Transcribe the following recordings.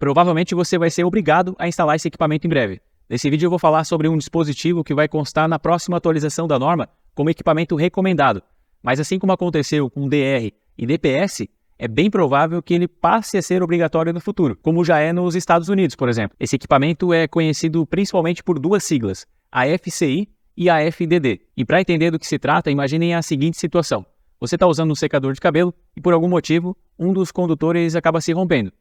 Provavelmente você vai ser obrigado a instalar esse equipamento em breve. Nesse vídeo eu vou falar sobre um dispositivo que vai constar na próxima atualização da norma como equipamento recomendado. Mas assim como aconteceu com DR e DPS, é bem provável que ele passe a ser obrigatório no futuro, como já é nos Estados Unidos, por exemplo. Esse equipamento é conhecido principalmente por duas siglas, a FCI e a FDD. E para entender do que se trata, imaginem a seguinte situação. Você está usando um secador de cabelo e por algum motivo um dos condutores acaba se rompendo.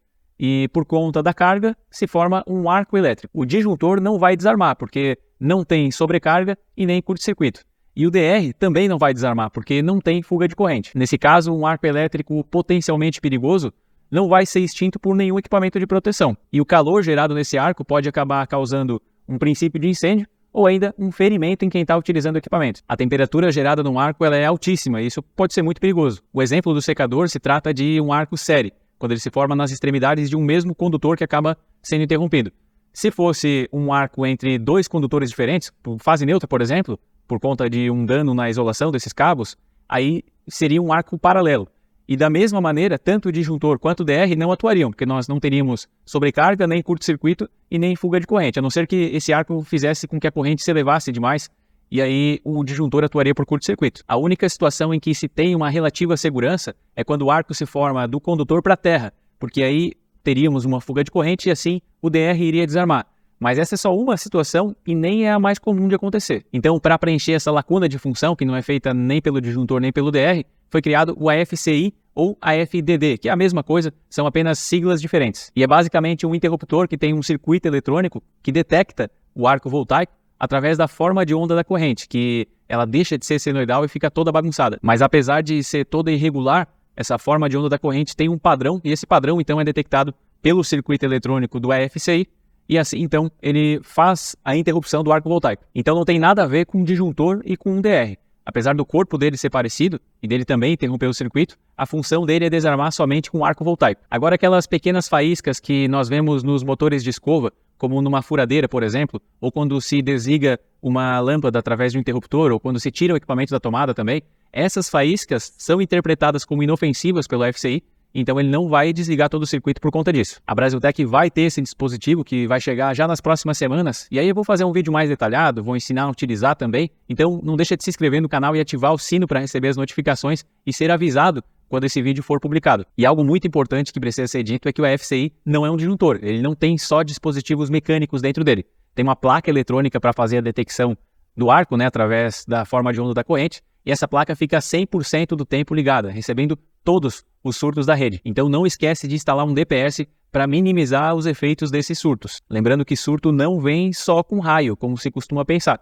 E por conta da carga se forma um arco elétrico. O disjuntor não vai desarmar porque não tem sobrecarga e nem curto-circuito. E o DR também não vai desarmar porque não tem fuga de corrente. Nesse caso, um arco elétrico potencialmente perigoso não vai ser extinto por nenhum equipamento de proteção. E o calor gerado nesse arco pode acabar causando um princípio de incêndio ou ainda um ferimento em quem está utilizando o equipamento. A temperatura gerada num arco ela é altíssima e isso pode ser muito perigoso. O exemplo do secador se trata de um arco série, quando ele se forma nas extremidades de um mesmo condutor que acaba sendo interrompido. Se fosse um arco entre dois condutores diferentes, por fase neutra, por exemplo, por conta de um dano na isolação desses cabos, aí seria um arco paralelo. E da mesma maneira, tanto o disjuntor quanto o DR não atuariam, porque nós não teríamos sobrecarga, nem curto-circuito e nem fuga de corrente, a não ser que esse arco fizesse com que a corrente se elevasse demais, e aí o disjuntor atuaria por curto-circuito. A única situação em que se tem uma relativa segurança é quando o arco se forma do condutor para a terra, porque aí teríamos uma fuga de corrente e assim o DR iria desarmar. Mas essa é só uma situação e nem é a mais comum de acontecer. Então, para preencher essa lacuna de função, que não é feita nem pelo disjuntor nem pelo DR, foi criado o AFCI ou AFDD, que é a mesma coisa, são apenas siglas diferentes. E é basicamente um interruptor que tem um circuito eletrônico que detecta o arco voltaico através da forma de onda da corrente, que ela deixa de ser senoidal e fica toda bagunçada. Mas apesar de ser toda irregular, essa forma de onda da corrente tem um padrão, e esse padrão então é detectado pelo circuito eletrônico do AFCI, e assim, então, ele faz a interrupção do arco voltaico. Então não tem nada a ver com um disjuntor e com um DR. Apesar do corpo dele ser parecido, e dele também interromper o circuito, a função dele é desarmar somente com arco voltaico. Agora aquelas pequenas faíscas que nós vemos nos motores de escova, como numa furadeira, por exemplo, ou quando se desliga uma lâmpada através de um interruptor, ou quando se tira o equipamento da tomada também, essas faíscas são interpretadas como inofensivas pelo FCI, então ele não vai desligar todo o circuito por conta disso. A Brasiltec vai ter esse dispositivo que vai chegar já nas próximas semanas, e aí eu vou fazer um vídeo mais detalhado, vou ensinar a utilizar também, então não deixa de se inscrever no canal e ativar o sino para receber as notificações e ser avisado quando esse vídeo for publicado. E algo muito importante que precisa ser dito é que o AFCI não é um disjuntor, ele não tem só dispositivos mecânicos dentro dele. Tem uma placa eletrônica para fazer a detecção do arco, através da forma de onda da corrente, e essa placa fica 100% do tempo ligada, recebendo todos os surtos da rede. Então não esquece de instalar um DPS para minimizar os efeitos desses surtos. Lembrando que surto não vem só com raio, como se costuma pensar.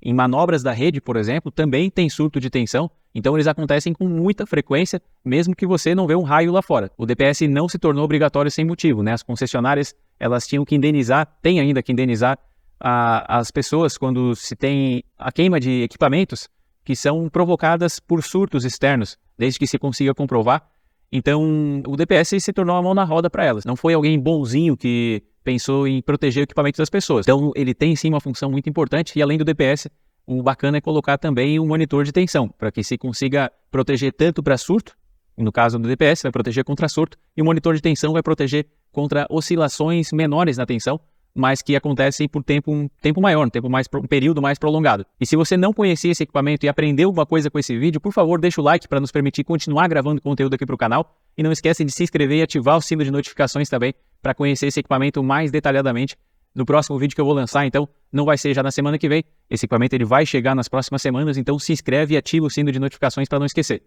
Em manobras da rede, por exemplo, também tem surto de tensão, então eles acontecem com muita frequência, mesmo que você não vê um raio lá fora. O DPS não se tornou obrigatório sem motivo, As concessionárias, elas tinham que indenizar, têm ainda que indenizar as pessoas quando se tem a queima de equipamentos que são provocadas por surtos externos, desde que se consiga comprovar. Então, o DPS se tornou a mão na roda para elas. Não foi alguém bonzinho que pensou em proteger o equipamento das pessoas. Então, ele tem sim uma função muito importante e além do DPS, o bacana é colocar também um monitor de tensão, para que se consiga proteger tanto para surto, no caso do DPS vai proteger contra surto, e o monitor de tensão vai proteger contra oscilações menores na tensão, mas que acontecem por um tempo maior, um período mais prolongado. E se você não conhecia esse equipamento e aprendeu alguma coisa com esse vídeo, por favor, deixa o like para nos permitir continuar gravando conteúdo aqui para o canal. E não esquece de se inscrever e ativar o sino de notificações também para conhecer esse equipamento mais detalhadamente no próximo vídeo que eu vou lançar. Então, não vai ser já na semana que vem. Esse equipamento ele vai chegar nas próximas semanas, então se inscreve e ativa o sino de notificações para não esquecer.